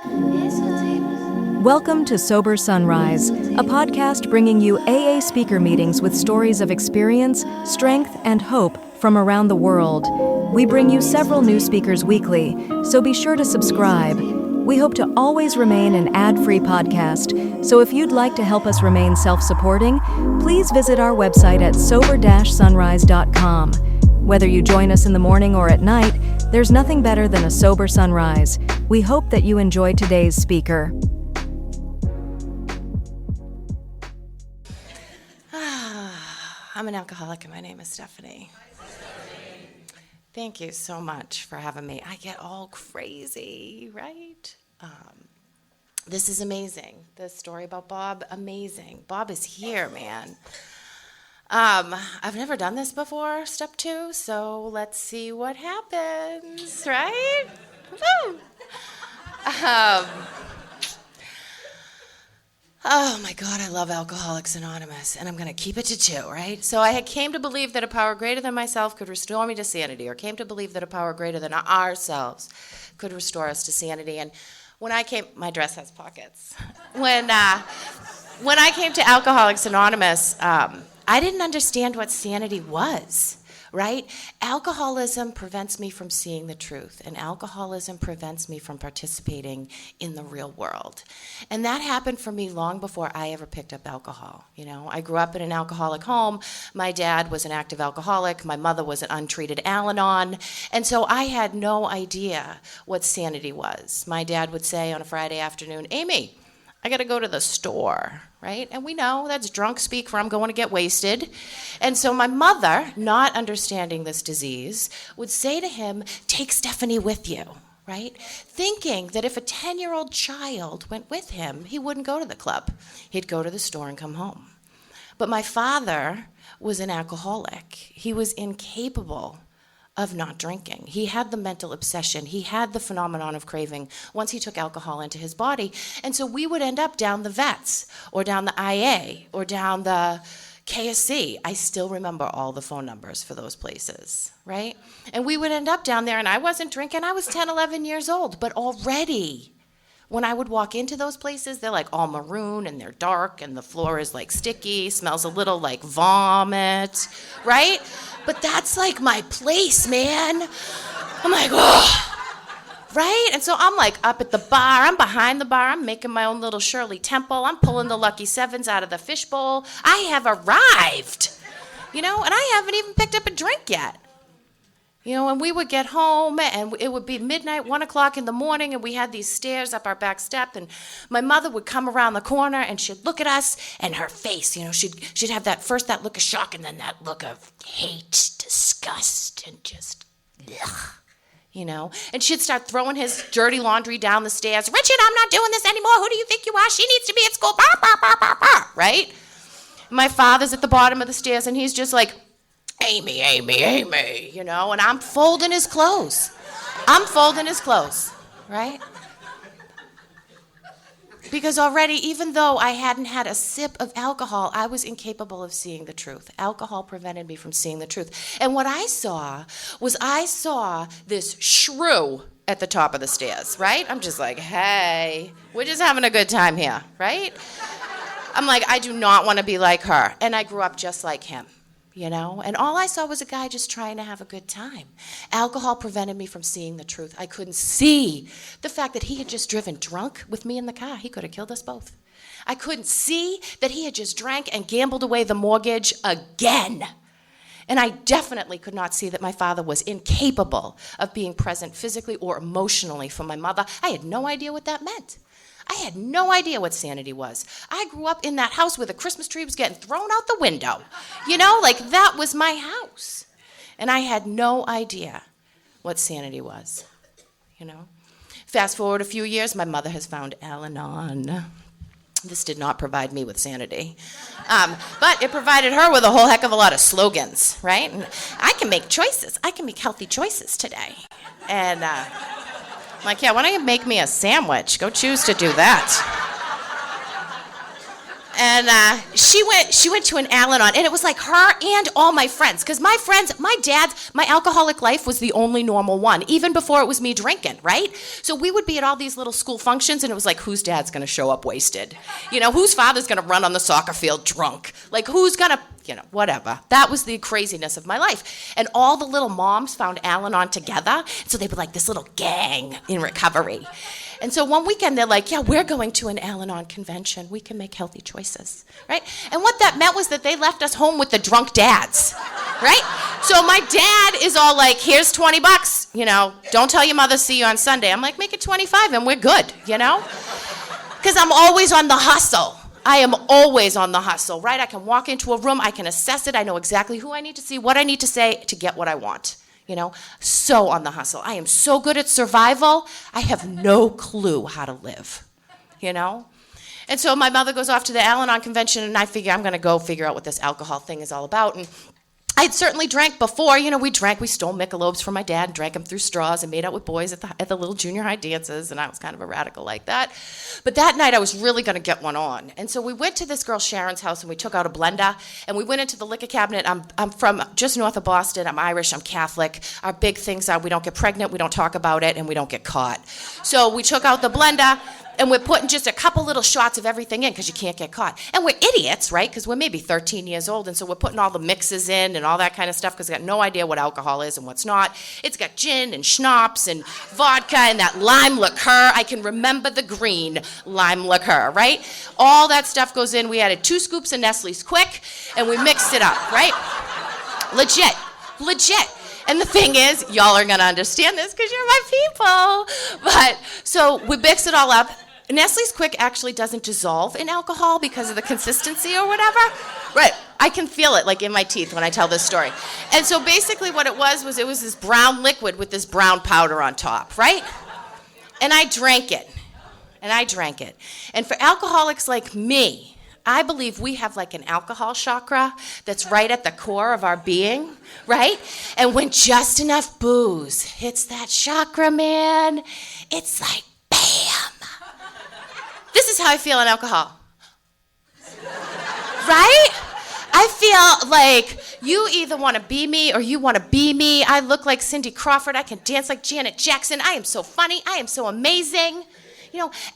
Welcome to Sober Sunrise, a podcast bringing you AA speaker meetings with stories of experience, strength, and hope from around the world. We bring you several new speakers weekly, so be sure to subscribe. We hope to always remain an ad-free podcast, so if you'd like to help us remain self-supporting, please visit our website at sober-sunrise.com. Whether you join us in the morning or at night, there's nothing better than a sober sunrise. We hope that you enjoy today's speaker. I'm an alcoholic and my name is Stephanie. Thank you so much for having me. I get all crazy, right? This is amazing. The story about Bob, amazing. Bob is here, man. I've never done this before, step 2, so let's see what happens, right? Woo! Oh my God, I love Alcoholics Anonymous, and I'm going to keep it to 2, right? So I came to believe that a power greater than myself could restore me to sanity, or came to believe that a power greater than ourselves could restore us to sanity. And when I came, my dress has pockets. When I came to Alcoholics Anonymous, I didn't understand what sanity was, right? Alcoholism prevents me from seeing the truth, and alcoholism prevents me from participating in the real world. And that happened for me long before I ever picked up alcohol. You know, I grew up in an alcoholic home. My dad was an active alcoholic. My mother was an untreated Al-Anon. And so I had no idea what sanity was. My dad would say on a Friday afternoon, "Amy, I got to go to the store," right? And we know that's drunk speak for I'm going to get wasted. And so my mother, not understanding this disease, would say to him, "Take Stephanie with you," right? Thinking that if a 10-year-old child went with him, he wouldn't go to the club. He'd go to the store and come home. But my father was an alcoholic. He was incapable of not drinking. He had the mental obsession. He had the phenomenon of craving once he took alcohol into his body. And so we would end up down the vets or down the IA or down the KSC. I still remember all the phone numbers for those places, right? And we would end up down there, and I wasn't drinking. I was 10, 11 years old, but already when I would walk into those places, they're like all maroon and they're dark and the floor is like sticky, smells a little like vomit, right? But that's like my place, man. I'm like, oh, right? And so I'm like up at the bar, I'm behind the bar, I'm making my own little Shirley Temple, I'm pulling the Lucky Sevens out of the fishbowl. I have arrived, you know, and I haven't even picked up a drink yet. You know, and we would get home, and it would be midnight, 1 o'clock in the morning, and we had these stairs up our back step, and my mother would come around the corner, and she'd look at us, and her face, you know, she'd have that look of shock, and then that look of hate, disgust, and just, ugh, you know. And she'd start throwing his dirty laundry down the stairs. "Richard, I'm not doing this anymore. Who do you think you are? She needs to be at school," bah, bah, bah, bah, bah, right? My father's at the bottom of the stairs, and he's just like, "Amy, Amy, Amy," you know, and I'm folding his clothes. Right? Because already, even though I hadn't had a sip of alcohol, I was incapable of seeing the truth. Alcohol prevented me from seeing the truth. And what I saw this shrew at the top of the stairs, right? I'm just like, hey, we're just having a good time here, right? I'm like, I do not want to be like her. And I grew up just like him. You know, and all I saw was a guy just trying to have a good time. Alcohol prevented me from seeing the truth. I couldn't see the fact that he had just driven drunk with me in the car. He could have killed us both. I couldn't see that he had just drank and gambled away the mortgage again. And I definitely could not see that my father was incapable of being present physically or emotionally for my mother. I had no idea what that meant. I had no idea what sanity was. I grew up in that house where the Christmas tree was getting thrown out the window. You know, like that was my house. And I had no idea what sanity was, you know. Fast forward a few years, my mother has found Al-Anon. This did not provide me with sanity. But it provided her with a whole heck of a lot of slogans, right? And I can make choices. I can make healthy choices today. And I'm like, yeah, why don't you make me a sandwich? Go choose to do that. And she went to an Al-Anon, and it was like her and all my friends. Because my friends, my alcoholic life was the only normal one, even before it was me drinking, right? So we would be at all these little school functions, and it was like, whose dad's going to show up wasted? Whose father's going to run on the soccer field drunk? Like, who's going to, whatever. That was the craziness of my life. And all the little moms found Al-Anon together, so they were like this little gang in recovery. And so one weekend, they're like, yeah, we're going to an Al-Anon convention. We can make healthy choices, right? And what that meant was that they left us home with the drunk dads, right? So my dad is all like, here's $20, don't tell your mother, see you on Sunday. I'm like, make it 25 and we're good, Because I'm always on the hustle. I am always on the hustle, right? I can walk into a room, I can assess it, I know exactly who I need to see, what I need to say to get what I want. So on the hustle. I am so good at survival, I have no clue how to live, And so my mother goes off to the Al-Anon convention, and I figure I'm going to go figure out what this alcohol thing is all about. And I'd certainly drank before. We stole Michelobes from my dad and drank them through straws and made out with boys at the little junior high dances, and I was kind of a radical like that. But that night I was really going to get one on. And so we went to this girl Sharon's house, and we took out a blender, and we went into the liquor cabinet. I'm from just north of Boston. I'm Irish. I'm Catholic. Our big things are we don't get pregnant, we don't talk about it, and we don't get caught. So we took out the blender, and we're putting just a couple little shots of everything in because you can't get caught. And we're idiots, right? Because we're maybe 13 years old, and so we're putting all the mixes in and all that kind of stuff because we got no idea what alcohol is and what's not. It's got gin and schnapps and vodka and that lime liqueur. I can remember the green lime liqueur, right? All that stuff goes in. We added 2 scoops of Nestle's Quick, and we mixed it up, right? Legit. And the thing is, y'all are going to understand this because you're my people. But so we mix it all up. Nestle's Quick actually doesn't dissolve in alcohol because of the consistency or whatever. Right. I can feel it like in my teeth when I tell this story. And so basically what it was this brown liquid with this brown powder on top, right? And I drank it. And for alcoholics like me, I believe we have like an alcohol chakra that's right at the core of our being, right? And when just enough booze hits that chakra, man, it's like bam. This is how I feel on alcohol. Right? I feel like you either want to be me or you want to be me. I look like Cindy Crawford. I can dance like Janet Jackson. I am so funny. I am so amazing.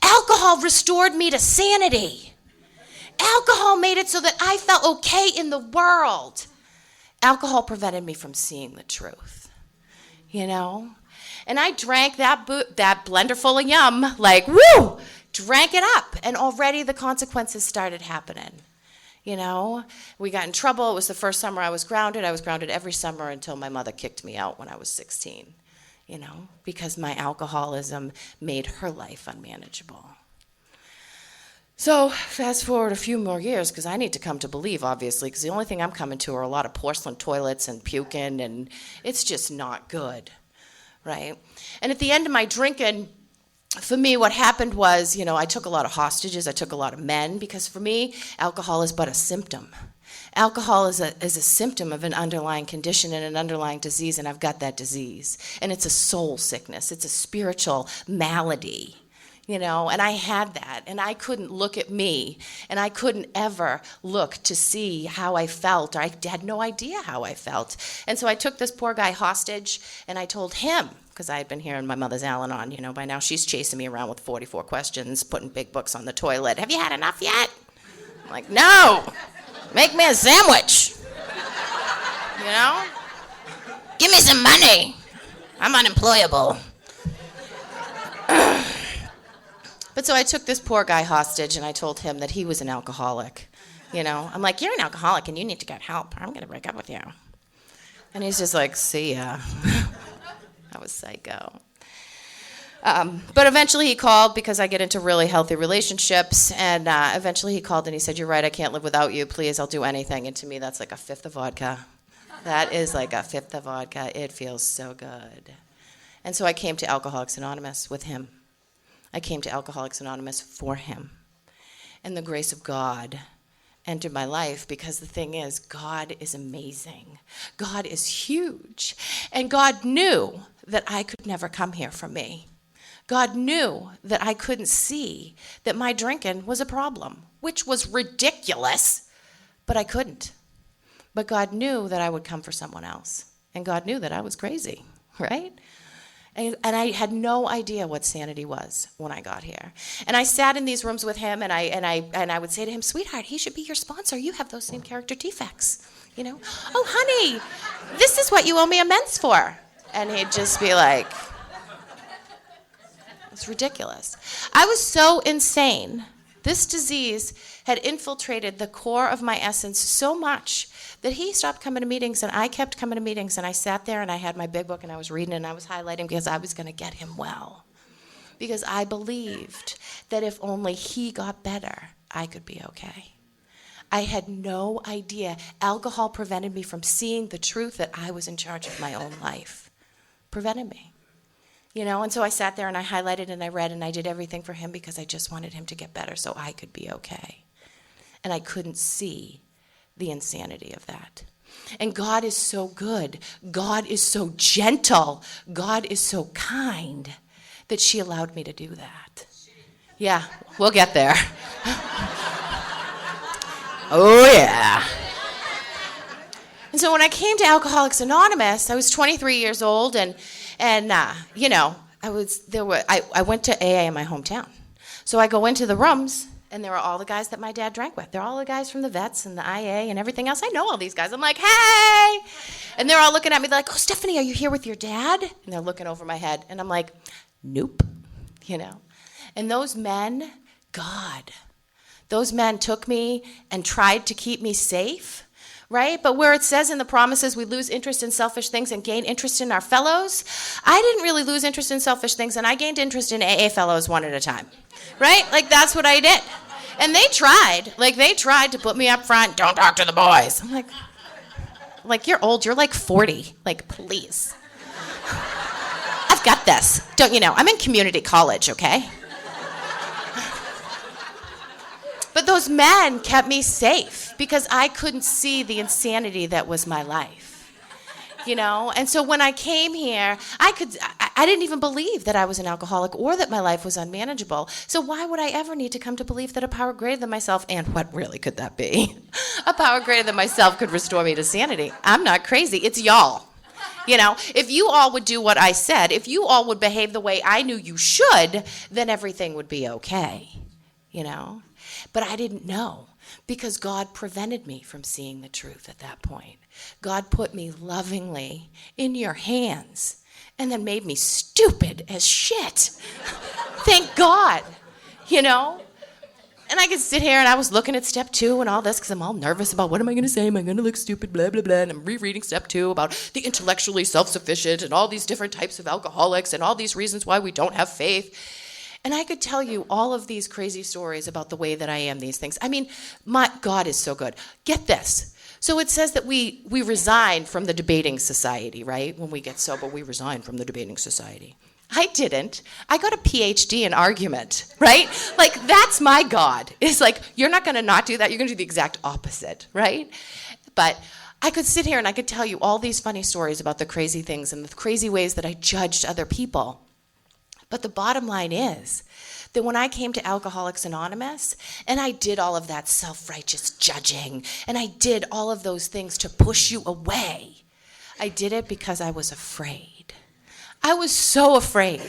Alcohol restored me to sanity. Alcohol made it so that I felt okay in the world. Alcohol prevented me from seeing the truth, And I drank that blender full of yum, like, woo! Drank it up, and already the consequences started happening. We got in trouble. It was the first summer I was grounded. I was grounded every summer until my mother kicked me out when I was 16, because my alcoholism made her life unmanageable. So fast forward a few more years, because I need to come to believe, obviously, because the only thing I'm coming to are a lot of porcelain toilets and puking, and it's just not good, right? And at the end of my drinking, for me, what happened was, I took a lot of hostages, I took a lot of men, because for me, alcohol is but a symptom. Alcohol is a symptom of an underlying condition and an underlying disease, and I've got that disease. And it's a soul sickness, it's a spiritual malady. And I had that, and I couldn't look at me, and I couldn't ever look to see how I felt, or I had no idea how I felt. And so I took this poor guy hostage, and I told him, because I had been hearing my mother's Al-Anon, by now she's chasing me around with 44 questions, putting big books on the toilet. Have you had enough yet? I'm like, no, make me a sandwich, Give me some money, I'm unemployable. But so I took this poor guy hostage, and I told him that he was an alcoholic. I'm like, you're an alcoholic, and you need to get help. I'm going to break up with you. And he's just like, see ya. I was psycho. But eventually he called, because I get into really healthy relationships, and eventually he called and he said, you're right, I can't live without you. Please, I'll do anything. And to me, that's like a fifth of vodka. That is like a fifth of vodka. It feels so good. And so I came to Alcoholics Anonymous with him. I came to Alcoholics Anonymous for him. And the grace of God entered my life, because the thing is, God is amazing. God is huge. And God knew that I could never come here for me. God knew that I couldn't see that my drinking was a problem, which was ridiculous, but I couldn't. But God knew that I would come for someone else, and God knew that I was crazy, right? And I had no idea what sanity was when I got here. And I sat in these rooms with him, and I would say to him, sweetheart, he should be your sponsor. You have those same character defects, you know? Oh, honey, this is what you owe me amends for. And he'd just be like, it's ridiculous. I was so insane. This disease had infiltrated the core of my essence so much that he stopped coming to meetings, and I kept coming to meetings, and I sat there, and I had my big book, and I was reading it, and I was highlighting because I was going to get him well. Because I believed that if only he got better, I could be okay. I had no idea. Alcohol prevented me from seeing the truth that I was in charge of my own life. Prevented me. You know, and so I sat there, and I highlighted, and I read, and I did everything for him because I just wanted him to get better so I could be okay. And I couldn't see the insanity of that. And God is so good. God is so gentle. God is so kind that she allowed me to do that. Yeah, we'll get there. Oh, yeah. And so when I came to Alcoholics Anonymous, I was 23 years old, and you know, I went to AA in my hometown. So I go into the rooms, and there were all the guys that my dad drank with. They're all the guys from the vets and the IA and everything else. I know all these guys. I'm like, hey! And they're all looking at me. They're like, oh, Stephanie, are you here with your dad? And they're looking over my head. And I'm like, nope, you know. And those men, God, those men took me and tried to keep me safe, right? But where it says in the promises we lose interest in selfish things and gain interest in our fellows, I didn't really lose interest in selfish things, and I gained interest in AA fellows one at a time, right? Like, that's what I did. And they tried to put me up front, don't talk to the boys. I'm like, you're old, you're like 40, like, please. I've got this, don't you know? I'm in community college, okay? But those men kept me safe because I couldn't see the insanity that was my life, you know? And so when I came here, I didn't even believe that I was an alcoholic or that my life was unmanageable. So why would I ever need to come to believe that a power greater than myself, and what really could that be? A power greater than myself could restore me to sanity. I'm not crazy, it's y'all. You know, if you all would do what I said, if you all would behave the way I knew you should, then everything would be okay, you know? But I didn't know because God prevented me from seeing the truth at that point. God put me lovingly in your hands and then made me stupid as shit. Thank God, you know? And I could sit here and I was looking at step 2 and all this because I'm all nervous about what am I going to say? Am I going to look stupid? Blah, blah, blah. And I'm rereading step 2 about the intellectually self-sufficient and all these different types of alcoholics and all these reasons why we don't have faith. And I could tell you all of these crazy stories about the way that I am these things. I mean, my God is so good. Get this. So it says that we resign from the debating society, right? When we get sober, we resign from the debating society. I didn't. I got a PhD in argument, right? Like, that's my God. It's like, you're not going to not do that. You're going to do the exact opposite, right? But I could sit here and I could tell you all these funny stories about the crazy things and the crazy ways that I judged other people. But the bottom line is that when I came to Alcoholics Anonymous and I did all of that self-righteous judging and I did all of those things to push you away, I did it because I was afraid. I was so afraid.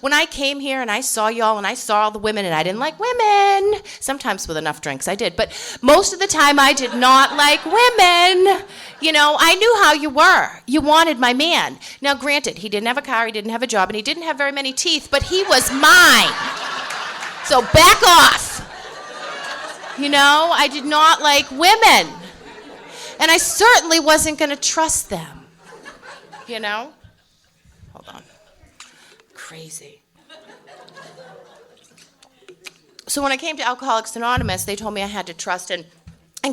When I came here and I saw y'all and I saw all the women, and I didn't like women. Sometimes with enough drinks I did, but most of the time I did not like women. You know, I knew how you were. You wanted my man. Now granted, he didn't have a car, he didn't have a job, and he didn't have very many teeth, but he was mine. So back off. You know, I did not like women. And I certainly wasn't going to trust them. You know? Hold on. Crazy. So when I came to Alcoholics Anonymous, they told me I had to trust, and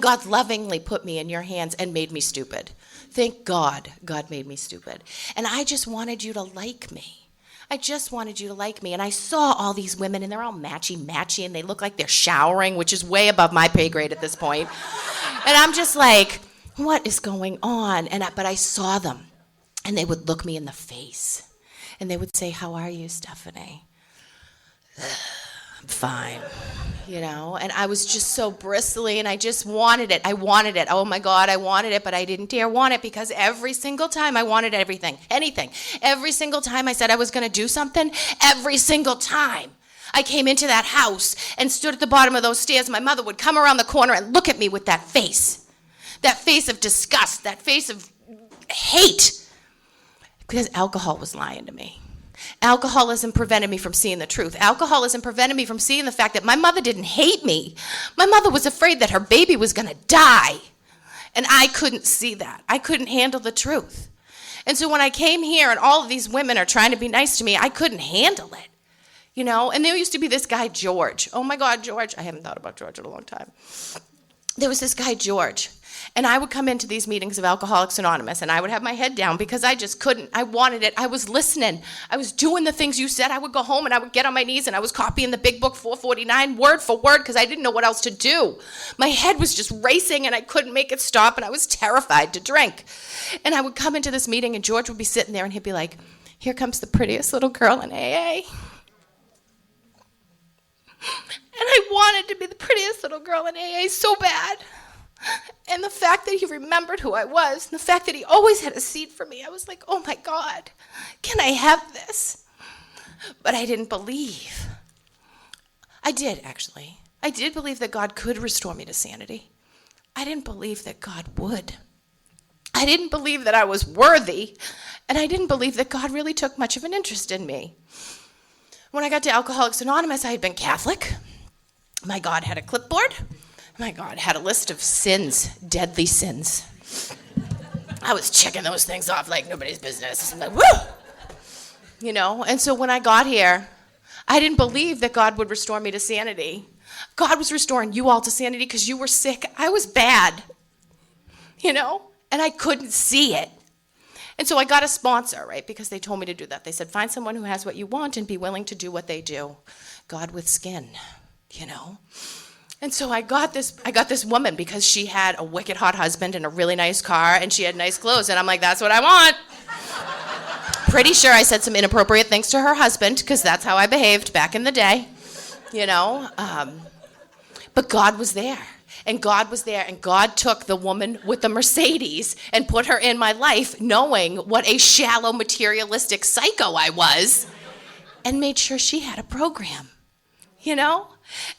God lovingly put me in your hands and made me stupid. Thank God, God made me stupid. And I just wanted you to like me. I just wanted you to like me. And I saw all these women, and they're all matchy, and they look like they're showering, which is way above my pay grade at this point. And I'm just like, what is going on? But I saw them. And they would look me in the face. And they would say, how are you, Stephanie? I'm fine. And I was just so bristly, and I just wanted it. I wanted it. Oh my God, I wanted it, but I didn't dare want it because every single time I wanted anything. Every single time I said I was going to do something, every single time I came into that house and stood at the bottom of those stairs, my mother would come around the corner and look at me with that face of disgust, that face of hate, because alcohol was lying to me. Alcoholism prevented me from seeing the truth. Alcoholism prevented me from seeing the fact that my mother didn't hate me. My mother was afraid that her baby was going to die. And I couldn't see that. I couldn't handle the truth. And so when I came here and all of these women are trying to be nice to me, I couldn't handle it. And there used to be this guy, George. Oh my God, George. I haven't thought about George in a long time. There was this guy, George. And I would come into these meetings of Alcoholics Anonymous, and I would have my head down because I just couldn't. I wanted it. I was listening. I was doing the things you said. I would go home, and I would get on my knees, and I was copying the Big Book 449 word for word because I didn't know what else to do. My head was just racing, and I couldn't make it stop, and I was terrified to drink. And I would come into this meeting, and George would be sitting there, and he'd be like, here comes the prettiest little girl in AA. And I wanted to be the prettiest little girl in AA so bad. And the fact that he remembered who I was, and the fact that he always had a seat for me, I was like, oh my God, can I have this? But I didn't believe. I did, actually. I did believe that God could restore me to sanity. I didn't believe that God would. I didn't believe that I was worthy, and I didn't believe that God really took much of an interest in me. When I got to Alcoholics Anonymous, I had been Catholic. My God had a clipboard. My God had a list of sins, deadly sins. I was checking those things off like nobody's business. I'm like, woo! And so when I got here, I didn't believe that God would restore me to sanity. God was restoring you all to sanity because you were sick. I was bad, and I couldn't see it. And so I got a sponsor, right, because they told me to do that. They said, find someone who has what you want and be willing to do what they do. God with skin, And so I got this woman because she had a wicked hot husband and a really nice car and she had nice clothes. And I'm like, that's what I want. Pretty sure I said some inappropriate things to her husband because that's how I behaved back in the day, But God was there. And God was there, and God took the woman with the Mercedes and put her in my life knowing what a shallow, materialistic psycho I was and made sure she had a program,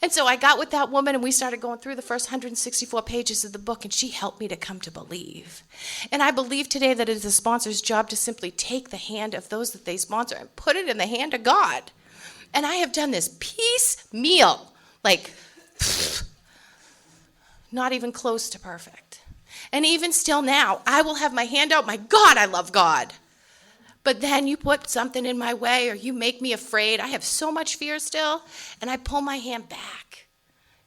And so I got with that woman, and we started going through the first 164 pages of the book, and she helped me to come to believe. And I believe today that it is the sponsor's job to simply take the hand of those that they sponsor and put it in the hand of God. And I have done this piecemeal, not even close to perfect. And even still now, I will have my hand out. My God, I love God. But then you put something in my way or you make me afraid. I have so much fear still, and I pull my hand back,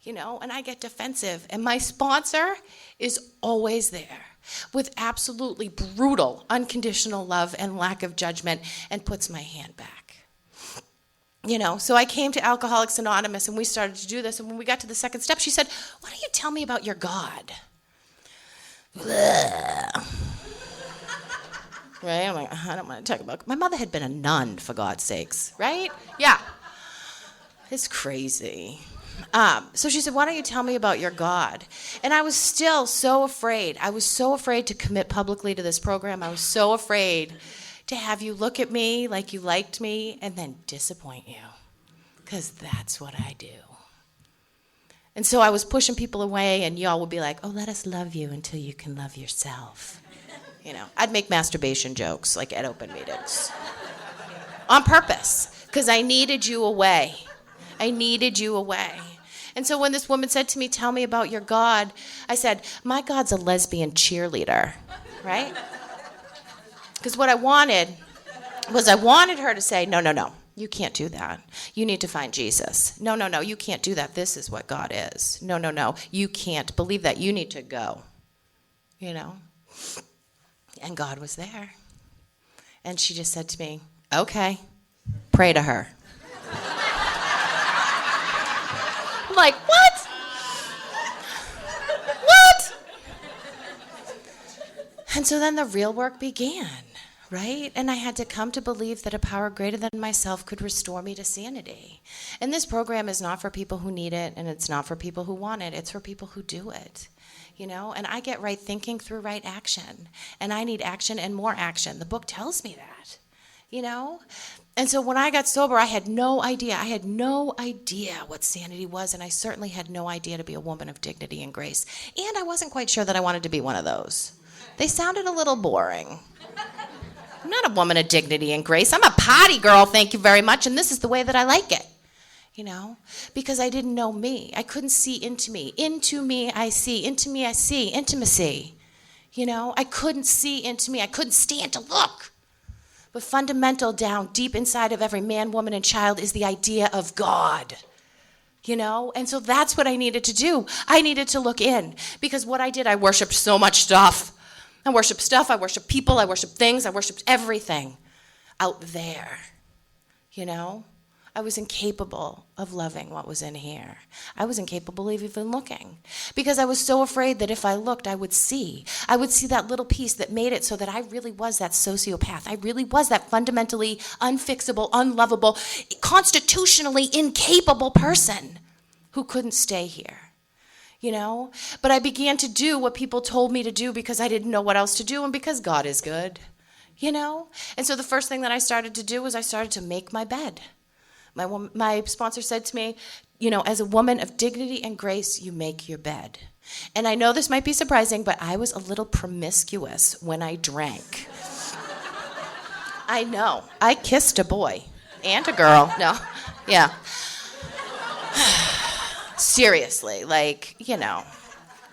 and I get defensive. And my sponsor is always there with absolutely brutal, unconditional love and lack of judgment and puts my hand back. So I came to Alcoholics Anonymous, and we started to do this. And when we got to the second step, she said, why don't you tell me about your God? Right? I'm like, I don't want to talk about. My mother had been a nun, for God's sakes, right? Yeah. It's crazy. So she said, why don't you tell me about your God? And I was still so afraid. I was so afraid to commit publicly to this program. I was so afraid to have you look at me like you liked me and then disappoint you, because that's what I do. And so I was pushing people away, and y'all would be like, oh, let us love you until you can love yourself. I'd make masturbation jokes at open meetings on purpose because I needed you away. I needed you away. And so when this woman said to me, tell me about your God, I said, my God's a lesbian cheerleader, right? Because what I wanted her to say, no, you can't do that. You need to find Jesus. No, you can't do that. This is what God is. No, you can't believe that. You need to go, And God was there. And she just said to me, okay, pray to her. I'm like, what? What? And so then the real work began. right? And I had to come to believe that a power greater than myself could restore me to sanity. And this program is not for people who need it, and it's not for people who want it. It's for people who do it, And I get right thinking through right action. And I need action and more action. The book tells me that, And so when I got sober, I had no idea. I had no idea what sanity was, and I certainly had no idea to be a woman of dignity and grace. And I wasn't quite sure that I wanted to be one of those. They sounded a little boring. I'm not a woman of dignity and grace. I'm a potty girl, thank you very much, and this is the way that I like it, because I didn't know me. I couldn't see into me. Into me, I see. Into me, I see. Intimacy. I couldn't see into me. I couldn't stand to look. But fundamental down deep inside of every man, woman, and child is the idea of God. And so that's what I needed to do. I needed to look in, because what I did, I worshiped so much stuff. I worshiped people, I worshiped things, I worshiped everything out there, I was incapable of loving what was in here. I was incapable of even looking, because I was so afraid that if I looked, I would see. I would see that little piece that made it so that I really was that sociopath. I really was that fundamentally unfixable, unlovable, constitutionally incapable person who couldn't stay here. But I began to do what people told me to do because I didn't know what else to do, and because God is good, And so the first thing that I started to do was I started to make my bed. My sponsor said to me, as a woman of dignity and grace, you make your bed. And I know this might be surprising, but I was a little promiscuous when I drank. I know. I kissed a boy and a girl. No, yeah. Seriously,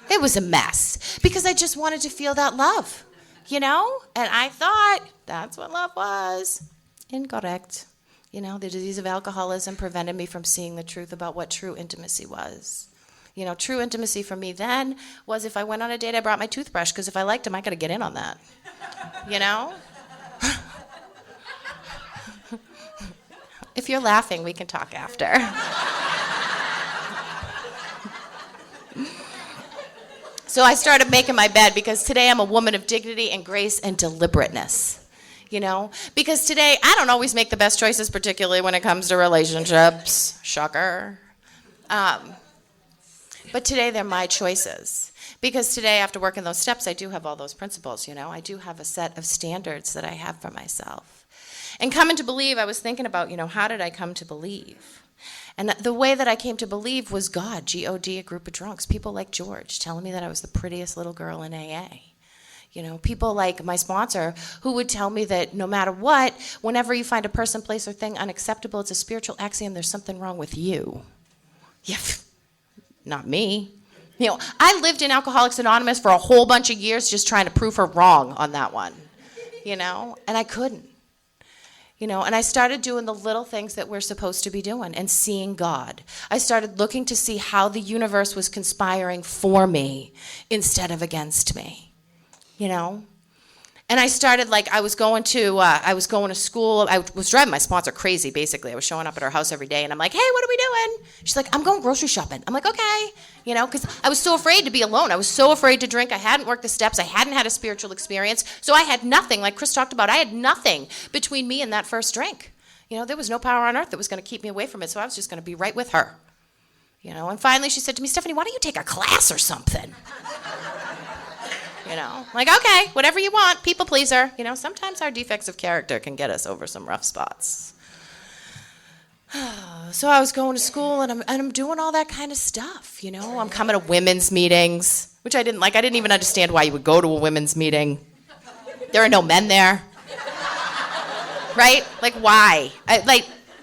it was a mess, because I just wanted to feel that love, And I thought that's what love was. Incorrect. The disease of alcoholism prevented me from seeing the truth about what true intimacy was. True intimacy for me then was if I went on a date, I brought my toothbrush, because if I liked him, I got to get in on that. If you're laughing, we can talk after. So I started making my bed, because today I'm a woman of dignity and grace and deliberateness, Because today I don't always make the best choices, particularly when it comes to relationships. Shocker. But today they're my choices. Because today, after working those steps, I do have all those principles, I do have a set of standards that I have for myself. And coming to believe, I was thinking about, how did I come to believe? And the way that I came to believe was God, G-O-D, a group of drunks, people like George telling me that I was the prettiest little girl in AA. People like my sponsor who would tell me that no matter what, whenever you find a person, place, or thing unacceptable, it's a spiritual axiom, there's something wrong with you. Yeah, not me. I lived in Alcoholics Anonymous for a whole bunch of years just trying to prove her wrong on that one, and I couldn't. And I started doing the little things that we're supposed to be doing and seeing God. I started looking to see how the universe was conspiring for me instead of against me, And I started, I was going to school. I was driving my sponsor crazy, basically. I was showing up at her house every day, and I'm like, hey, what are we doing? She's like, I'm going grocery shopping. I'm like, okay, because I was so afraid to be alone. I was so afraid to drink. I hadn't worked the steps. I hadn't had a spiritual experience. So I had nothing, like Chris talked about, I had nothing between me and that first drink. There was no power on earth that was going to keep me away from it, so I was just going to be right with her. And finally she said to me, Stephanie, why don't you take a class or something? Okay, whatever you want, people pleaser. Sometimes our defects of character can get us over some rough spots. So I was going to school, and I'm doing all that kind of stuff, I'm coming to women's meetings, which I didn't like. I didn't even understand why you would go to a women's meeting. There are no men there. Right? Why?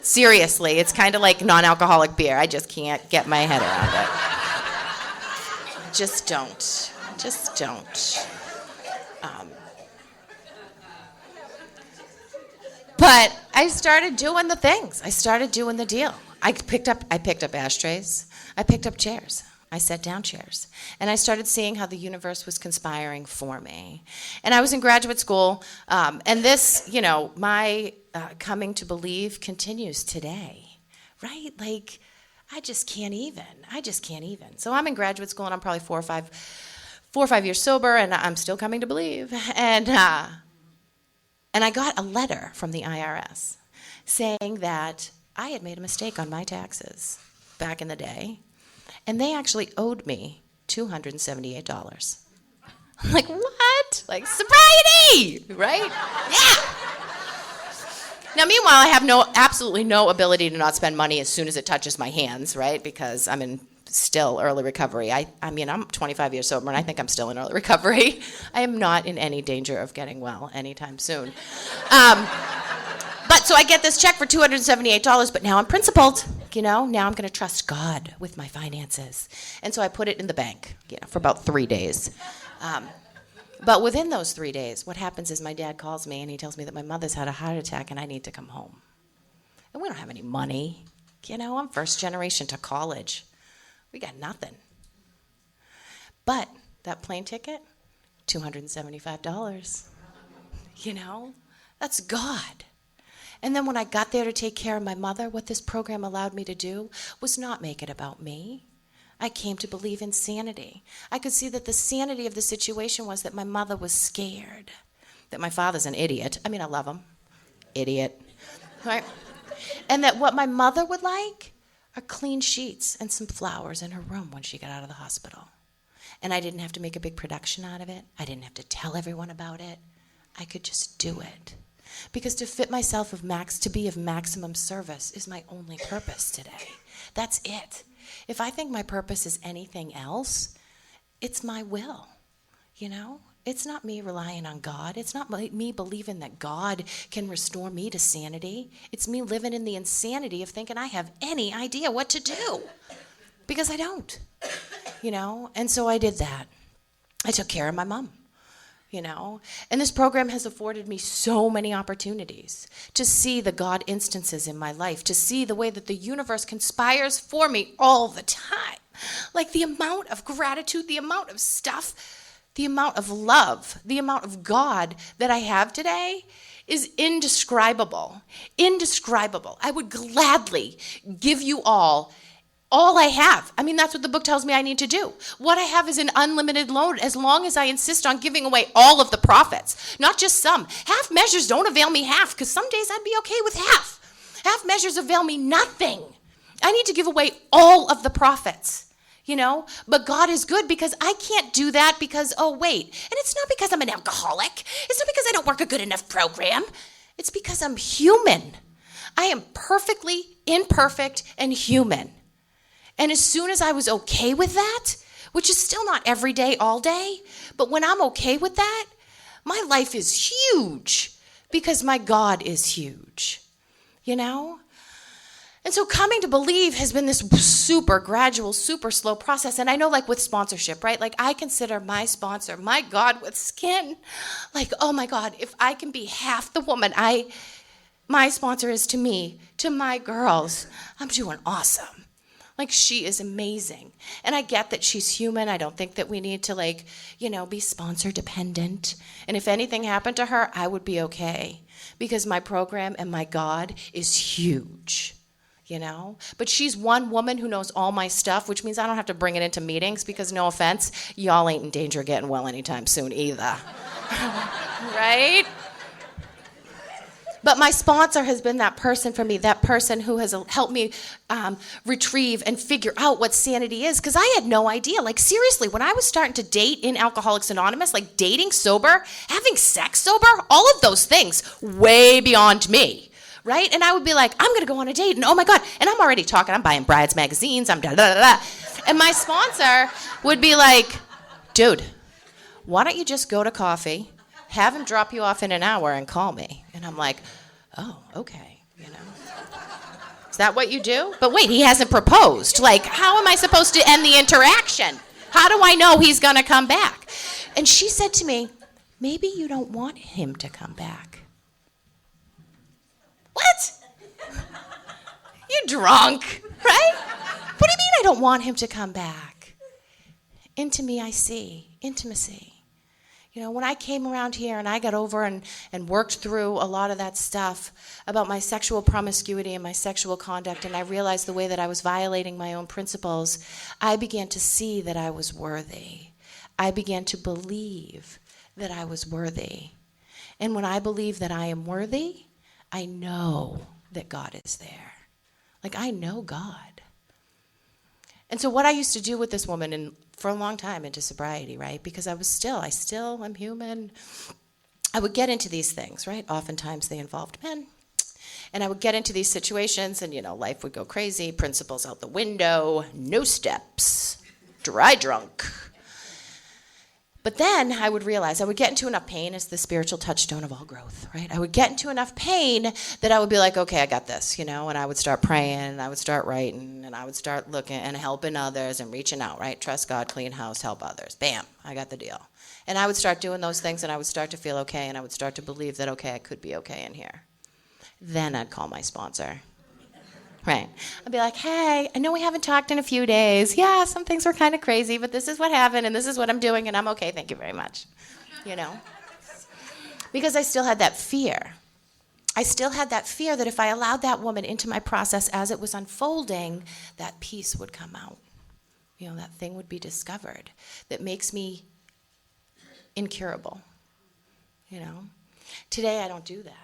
Seriously, it's kind of like non-alcoholic beer. I just can't get my head around it. Just don't. But I started doing the things. I started doing the deal. I picked up ashtrays. I picked up chairs. I set down chairs. And I started seeing how the universe was conspiring for me. And I was in graduate school, and this, my coming to believe continues today, right? I just can't even. So I'm in graduate school, and I'm probably 4 or 5 years sober, and I'm still coming to believe. And And I got a letter from the IRS saying that I had made a mistake on my taxes back in the day, and they actually owed me $278. I'm like, what? Like, sobriety, right? Yeah. Now, meanwhile, I have absolutely no ability to not spend money as soon as it touches my hands, right? Because I'm in still early recovery. I mean, I'm 25 years sober, and I think I'm still in early recovery. I am not in any danger of getting well anytime soon. But so I get this check for $278, but now I'm principled, Now I'm going to trust God with my finances. And so I put it in the bank, for about 3 days. But within those 3 days, what happens is my dad calls me and he tells me that my mother's had a heart attack and I need to come home. And we don't have any money. I'm first generation to college. We got nothing. But that plane ticket, $275. That's God. And then when I got there to take care of my mother, what this program allowed me to do was not make it about me. I came to believe in sanity. I could see that the sanity of the situation was that my mother was scared, that my father's an idiot. I mean, I love him. Idiot. Right? And that what my mother would like are clean sheets and some flowers in her room when she got out of the hospital. And I didn't have to make a big production out of it. I didn't have to tell everyone about it. I could just do it. Because to fit myself to be of maximum service is my only purpose today. That's it. If I think my purpose is anything else, it's my will, It's not me relying on God. It's not me believing that God can restore me to sanity. It's me living in the insanity of thinking I have any idea what to do. Because I don't, And so I did that. I took care of my mom. And this program has afforded me so many opportunities to see the God instances in my life, to see the way that the universe conspires for me all the time. Like the amount of gratitude, the amount of stuff, the amount of love, the amount of God that I have today is indescribable. Indescribable. I would gladly give you all I have. I mean, that's what the book tells me I need to do. What I have is an unlimited load as long as I insist on giving away all of the profits, not just some. Half measures don't avail me half, because some days I'd be okay with half. Half measures avail me nothing. I need to give away all of the profits, But God is good because I can't do that because, and it's not because I'm an alcoholic. It's not because I don't work a good enough program. It's because I'm human. I am perfectly imperfect and human. And as soon as I was okay with that, which is still not every day, all day, but when I'm okay with that, my life is huge because my God is huge, And so coming to believe has been this super gradual, super slow process. And I know with sponsorship, right? I consider my sponsor, my God with skin. Oh my God, if I can be half the woman my sponsor is to me, to my girls, I'm doing awesome. She is amazing. And I get that she's human. I don't think that we need to, be sponsor dependent. And if anything happened to her, I would be okay. Because my program and my God is huge, But she's one woman who knows all my stuff, which means I don't have to bring it into meetings because, no offense, y'all ain't in danger of getting well anytime soon either. Right? But my sponsor has been that person for me, that person who has helped me retrieve and figure out what sanity is, because I had no idea. Seriously, when I was starting to date in Alcoholics Anonymous, dating sober, having sex sober, all of those things, way beyond me, right? And I would be I'm going to go on a date, and oh my God, and I'm already talking, I'm buying brides magazines, I'm da-da-da-da. And my sponsor would be dude, why don't you just go to coffee, have him drop you off in an hour and call me? And I'm oh, okay, Is that what you do? But wait, he hasn't proposed. How am I supposed to end the interaction? How do I know he's going to come back? And she said to me, maybe you don't want him to come back. What? You're drunk, right? What do you mean I don't want him to come back? Into me I see intimacy. When I came around here and I got over and worked through a lot of that stuff about my sexual promiscuity and my sexual conduct, and I realized the way that I was violating my own principles, I began to see that I was worthy. I began to believe that I was worthy. And when I believe that I am worthy, I know that God is there. Like, I know God. And so what I used to do with this woman, and for a long time into sobriety, right? Because I still am human. I would get into these things, right? Oftentimes they involved men. And I would get into these situations and, life would go crazy, principles out the window, no steps, dry drunk. But then I would realize I would get into enough pain as the spiritual touchstone of all growth, right? I would get into enough pain that I would be like, okay, I got this, and I would start praying, and I would start writing, and I would start looking and helping others and reaching out, right? Trust God, clean house, help others. Bam, I got the deal. And I would start doing those things, and I would start to feel okay, and I would start to believe that, okay, I could be okay in here. Then I'd call my sponsor. Right. I'd be like, hey, I know we haven't talked in a few days. Yeah, some things were kind of crazy, but this is what happened, and this is what I'm doing, and I'm okay, thank you very much. Because I still had that fear. I still had that fear that if I allowed that woman into my process as it was unfolding, that peace would come out. That thing would be discovered that makes me incurable. Today I don't do that.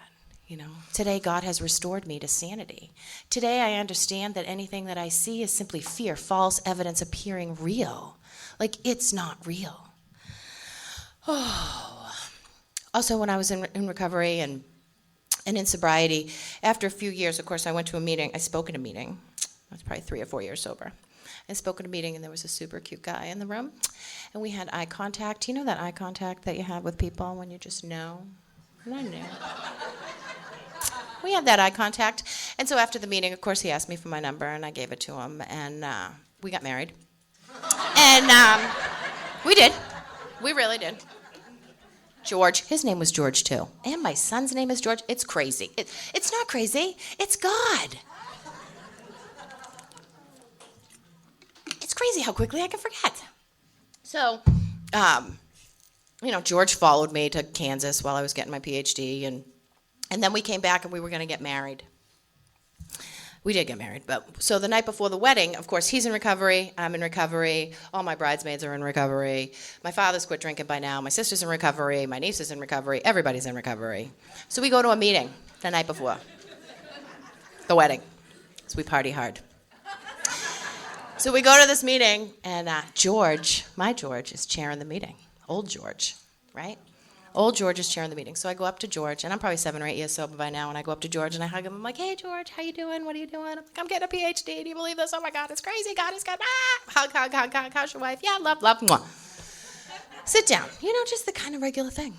Today God has restored me to sanity. Today I understand that anything that I see is simply fear, false evidence appearing real. Like, it's not real. Also, when I was in recovery and in sobriety, after a few years, of course, I went to a meeting. I spoke at a meeting. I was probably 3 or 4 years sober. I spoke at a meeting, and there was a super cute guy in the room. And we had eye contact. You know that eye contact that you have with people when you just know? And I knew. We had that eye contact. And so after the meeting, of course, he asked me for my number, and I gave it to him. And we got married. And we did. We really did. George. His name was George, too. And my son's name is George. It's crazy. It's not crazy. It's God. It's crazy how quickly I can forget. So, George followed me to Kansas while I was getting my PhD, and then we came back and we were going to get married. We did get married, but so the night before the wedding, of course, he's in recovery, I'm in recovery, all my bridesmaids are in recovery, my father's quit drinking by now, my sister's in recovery, my niece is in recovery, everybody's in recovery. So we go to a meeting the night before the wedding, so we party hard. So we go to this meeting, and George, my George, is chairing the meeting. Old George, right? Old George is chairing the meeting. So I go up to George, and I'm probably 7 or 8 years sober by now, and I go up to George, and I hug him. I'm like, hey, George, how you doing? What are you doing? I'm like, I'm getting a PhD. Do you believe this? Oh, my God, it's crazy. God is good. Hug, hug, hug, hug. How's your wife? Yeah, love, love. Mwah. Sit down. Just the kind of regular thing.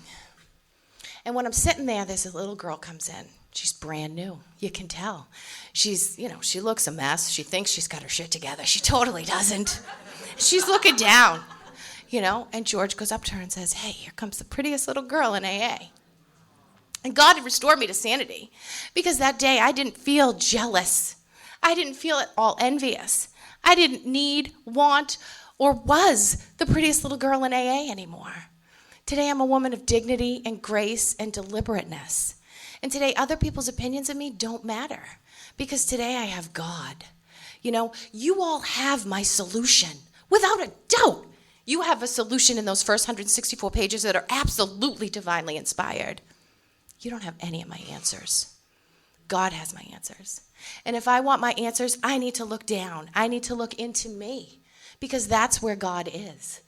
And when I'm sitting there, this little girl comes in. She's brand new. You can tell. She's, she looks a mess. She thinks she's got her shit together. She totally doesn't. She's looking down. And George goes up to her and says, hey, here comes the prettiest little girl in AA. And God had restored me to sanity because that day I didn't feel jealous. I didn't feel at all envious. I didn't need, want, or was the prettiest little girl in AA anymore. Today I'm a woman of dignity and grace and deliberateness. And today other people's opinions of me don't matter because today I have God. You all have my solution without a doubt. You have a solution in those first 164 pages that are absolutely divinely inspired. You don't have any of my answers. God has my answers. And if I want my answers, I need to look down. I need to look into me because that's where God is.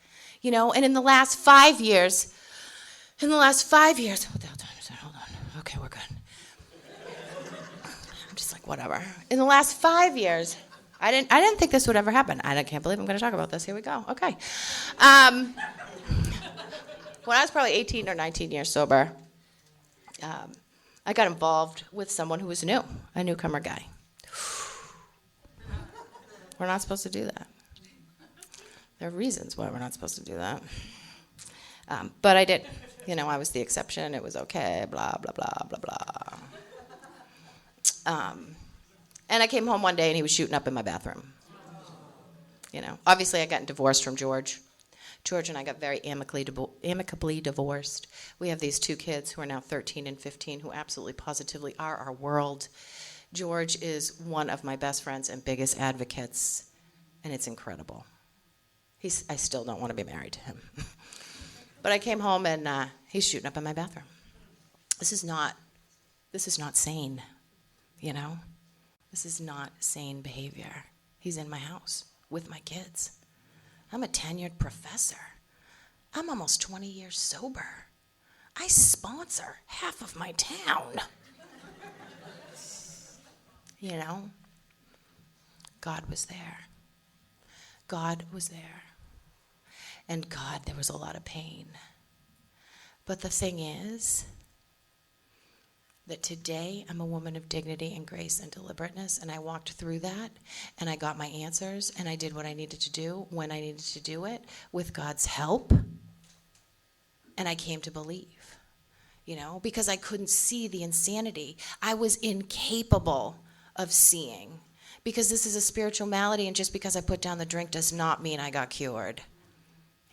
And in the last 5 years, hold on. Okay, we're good. I'm just like, whatever. In the last 5 years, I didn't think this would ever happen. I can't believe I'm going to talk about this. Here we go. Okay. When I was probably 18 or 19 years sober, I got involved with someone who was new, a newcomer guy. We're not supposed to do that. There are reasons why we're not supposed to do that. But I did. I was the exception. It was okay, blah, blah, blah, blah, blah. And I came home one day, and he was shooting up in my bathroom. Obviously I got divorced from George. George and I got very amicably divorced. We have these 2 kids who are now 13 and 15 who absolutely positively are our world. George is one of my best friends and biggest advocates, and it's incredible. I still don't want to be married to him. But I came home, and he's shooting up in my bathroom. This is not sane, you know? This is not sane behavior. He's in my house with my kids. I'm a tenured professor. I'm almost 20 years sober. I sponsor half of my town. You know? God was there. God was there. And God, there was a lot of pain. But the thing is that today I'm a woman of dignity and grace and deliberateness, and I walked through that, and I got my answers, and I did what I needed to do when I needed to do it with God's help, and I came to believe, you know, because I couldn't see the insanity. I was incapable of seeing, because this is a spiritual malady, and just because I put down the drink does not mean I got cured,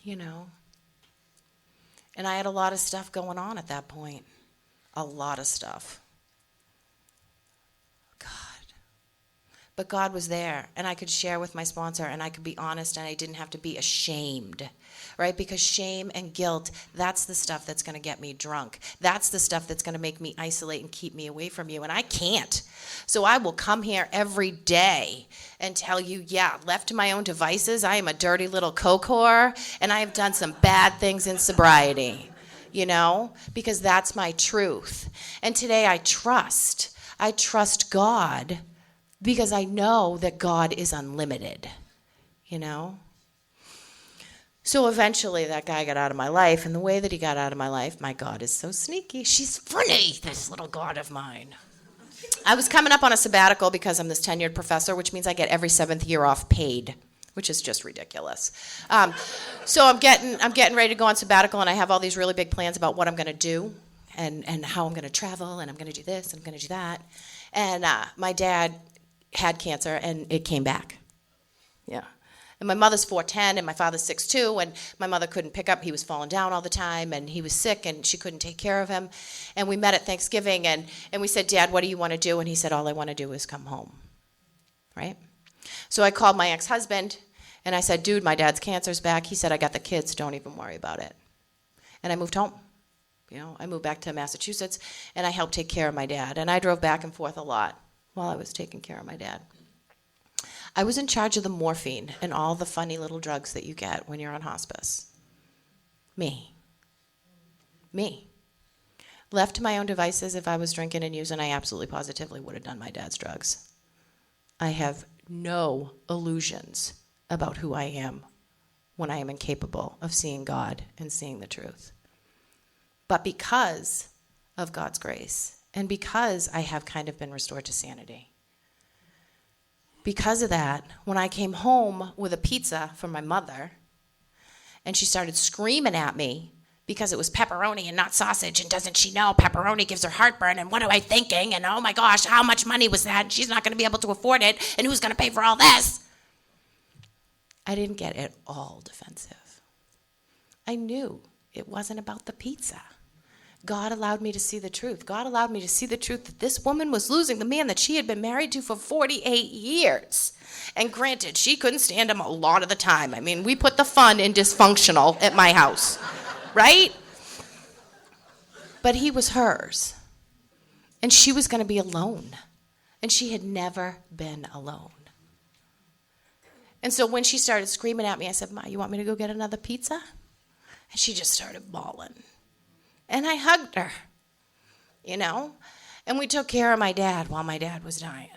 you know. And I had a lot of stuff going on at that point. A lot of stuff. God. But God was there, and I could share with my sponsor, and I could be honest, and I didn't have to be ashamed, right? Because shame and guilt, that's the stuff that's going to get me drunk. That's the stuff that's going to make me isolate and keep me away from you, and I can't. So I will come here every day and tell you, yeah, left to my own devices, I am a dirty little coke whore, and I have done some bad things in sobriety. You know, because that's my truth. And today I trust God because I know that God is unlimited, you know. So eventually that guy got out of my life, and the way that he got out of my life, my God is so sneaky. She's funny, this little God of mine. I was coming up on a sabbatical because I'm this tenured professor, which means I get every 7th year off paid, which is just ridiculous. So I'm getting ready to go on sabbatical, and I have all these really big plans about what I'm going to do and how I'm going to travel, and I'm going to do this, and I'm going to do that. And my dad had cancer, and it came back. Yeah. And my mother's 4'10", and my father's 6'2", and my mother couldn't pick up. He was falling down all the time, and he was sick, and she couldn't take care of him. And we met at Thanksgiving, and we said, Dad, what do you want to do? And he said, all I want to do is come home, right? So I called my ex-husband, and I said, dude, my dad's cancer's back. He said, I got the kids. Don't even worry about it. And I moved home. You know, I moved back to Massachusetts, and I helped take care of my dad. And I drove back and forth a lot while I was taking care of my dad. I was in charge of the morphine and all the funny little drugs that you get when you're on hospice. Me. Left to my own devices, if I was drinking and using, I absolutely positively would have done my dad's drugs. I have no illusions about who I am when I am incapable of seeing God and seeing the truth. But because of God's grace, and because I have kind of been restored to sanity, because of that, when I came home with a pizza from my mother, and she started screaming at me because it was pepperoni and not sausage, and doesn't she know pepperoni gives her heartburn, and what am I thinking, and oh my gosh, how much money was that, and she's not going to be able to afford it, and who's going to pay for all this? I didn't get at all defensive. I knew it wasn't about the pizza. God allowed me to see the truth. God allowed me to see the truth that this woman was losing the man that she had been married to for 48 years. And granted, she couldn't stand him a lot of the time. I mean, we put the fun in dysfunctional at my house, right? But he was hers. And she was going to be alone. And she had never been alone. And so when she started screaming at me, I said, Ma, you want me to go get another pizza? And she just started bawling. And I hugged her, you know, and we took care of my dad while my dad was dying.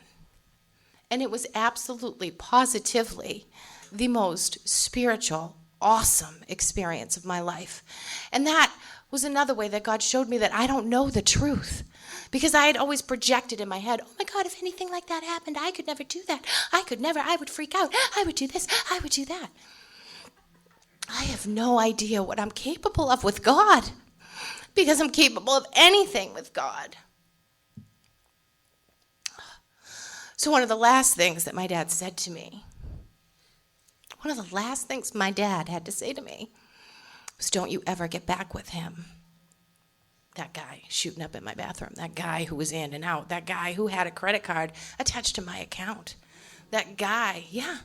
And it was absolutely, positively the most spiritual, awesome experience of my life. And that was another way that God showed me that I don't know the truth. Because I had always projected in my head, oh my God, if anything like that happened, I could never do that. I would freak out. I would do this, I would do that. I have no idea what I'm capable of with God. Because I'm capable of anything with God. So one of the last things that my dad said to me, one of the last things my dad had to say to me was, don't you ever get back with him. That guy shooting up in my bathroom, that guy who was in and out, that guy who had a credit card attached to my account, that guy, yeah.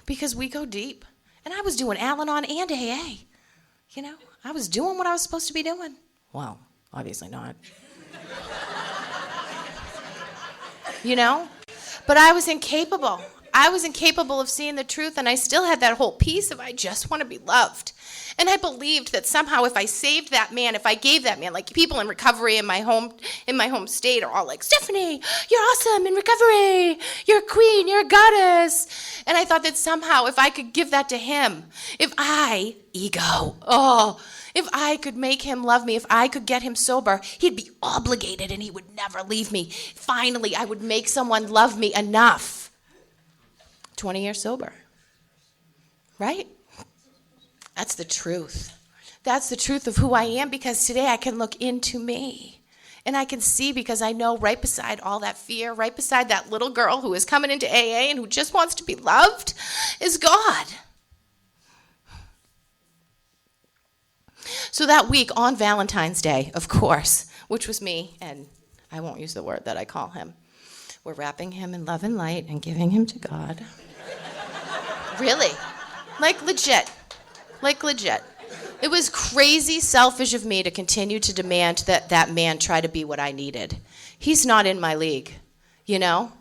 Because we go deep. And I was doing Al-Anon and AA, you know. I was doing what I was supposed to be doing. Well, Obviously not. You know? But I was incapable. I was incapable of seeing the truth, and I still had that whole piece of I just want to be loved. And I believed that somehow if I saved that man, if I gave that man, like people in recovery in my home state are all like, Stephanie, you're awesome in recovery. You're a queen, you're a goddess. And I thought that somehow if I could give that to him, if I could make him love me, if I could get him sober, he'd be obligated and he would never leave me. Finally, I would make someone love me enough. 20 years sober. Right? That's the truth. That's the truth of who I am, because today I can look into me. And I can see, because I know right beside all that fear, right beside that little girl who is coming into AA and who just wants to be loved, is God. So that week on Valentine's Day, of course, which was me, and I won't use the word that I call him, we're wrapping him in love and light and giving him to God. Really. Like legit. It was crazy selfish of me to continue to demand that that man try to be what I needed. He's not in my league, you know?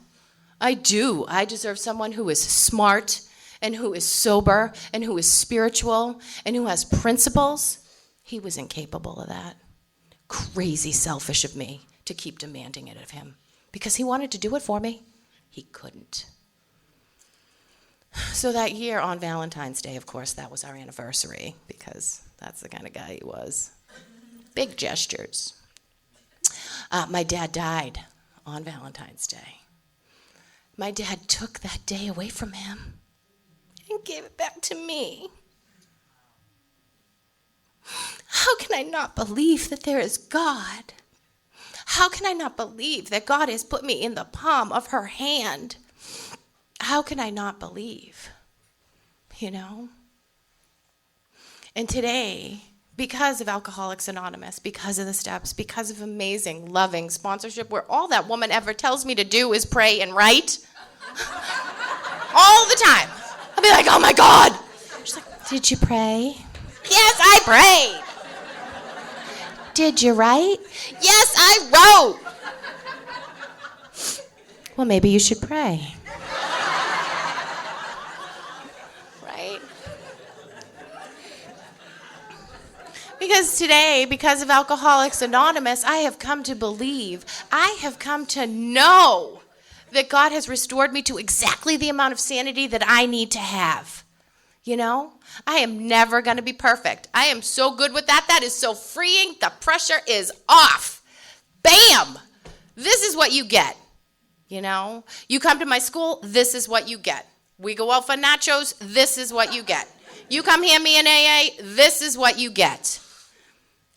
I deserve someone who is smart and who is sober and who is spiritual and who has principles. He was incapable of that. Crazy selfish of me to keep demanding it of him. Because he wanted to do it for me. He couldn't. So that year on Valentine's Day, of course, that was our anniversary, because that's the kind of guy he was. Big gestures. My dad died on Valentine's Day. My dad took that day away from him and gave it back to me. How can I not believe that there is God? How can I not believe that God has put me in the palm of her hand? How can I not believe? You know? And today, because of Alcoholics Anonymous, because of the steps, because of amazing, loving sponsorship, where all that woman ever tells me to do is pray and write, all the time. I'll be like, oh my God. She's like, did you pray? Yes, I prayed. Did you write? Yes, I wrote. Well, maybe you should pray. Right? Because today, because of Alcoholics Anonymous, I have come to believe, I have come to know that God has restored me to exactly the amount of sanity that I need to have. You know, I am never going to be perfect. I am so good with that. That is so freeing. The pressure is off. Bam! This is what you get. You know, you come to my school, this is what you get. We go out for nachos, this is what you get. You come hear me in AA, this is what you get.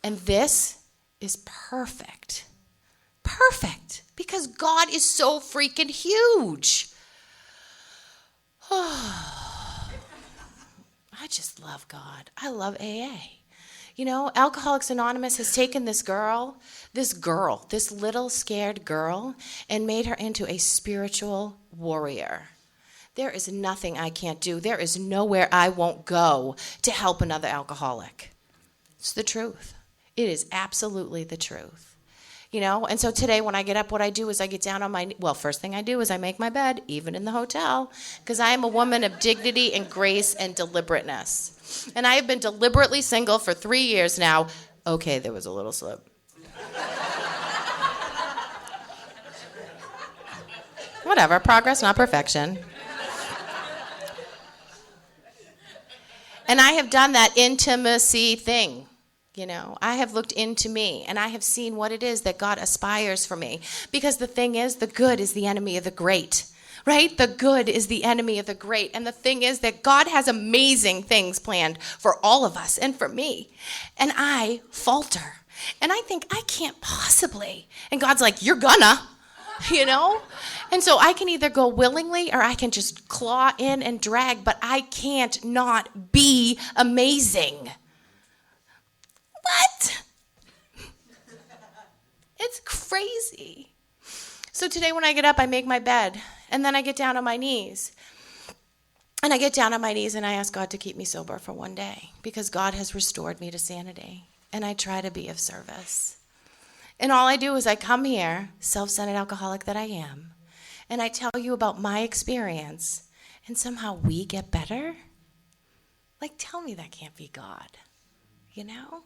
And this is perfect. Perfect. Because God is so freaking huge. I just love God. I love AA. You know, Alcoholics Anonymous has taken this little scared girl, and made her into a spiritual warrior. There is nothing I can't do. There is nowhere I won't go to help another alcoholic. It's the truth. It is absolutely the truth. You know, and so today when I get up, what I do is I get down on my, first thing I do is I make my bed, even in the hotel, because I am a woman of dignity and grace and deliberateness. And I have been deliberately single for 3 years now. Okay, there was a little slip. Whatever, progress, not perfection. And I have done that intimacy thing. You know, I have looked into me, and I have seen what it is that God aspires for me. Because the thing is, the good is the enemy of the great, right? The good is the enemy of the great. And the thing is that God has amazing things planned for all of us and for me. And I falter. And I think I can't possibly. And God's like, you're gonna, you know? And so I can either go willingly or I can just claw in and drag, but I can't not be amazing. What? It's crazy. So today when I get up, I make my bed, and then I get down on my knees. And I get down on my knees and I ask God to keep me sober for one day, because God has restored me to sanity. And I try to be of service. And all I do is I come here, self-centered alcoholic that I am, and I tell you about my experience, and somehow we get better? Like, tell me that can't be God, you know?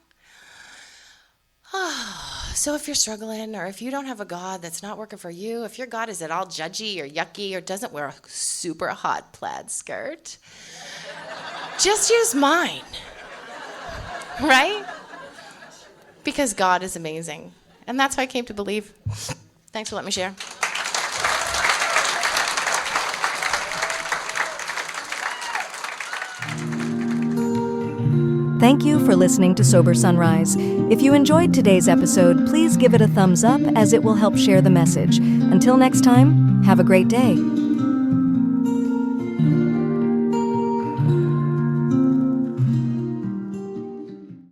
So if you're struggling, or if you don't have a God that's not working for you, if your God is at all judgy or yucky or doesn't wear a super hot plaid skirt, just use mine, right? Because God is amazing. And that's why I came to believe. Thanks for letting me share. Thank you for listening to Sober Sunrise. If you enjoyed today's episode, please give it a thumbs up as it will help share the message. Until next time, have a great day.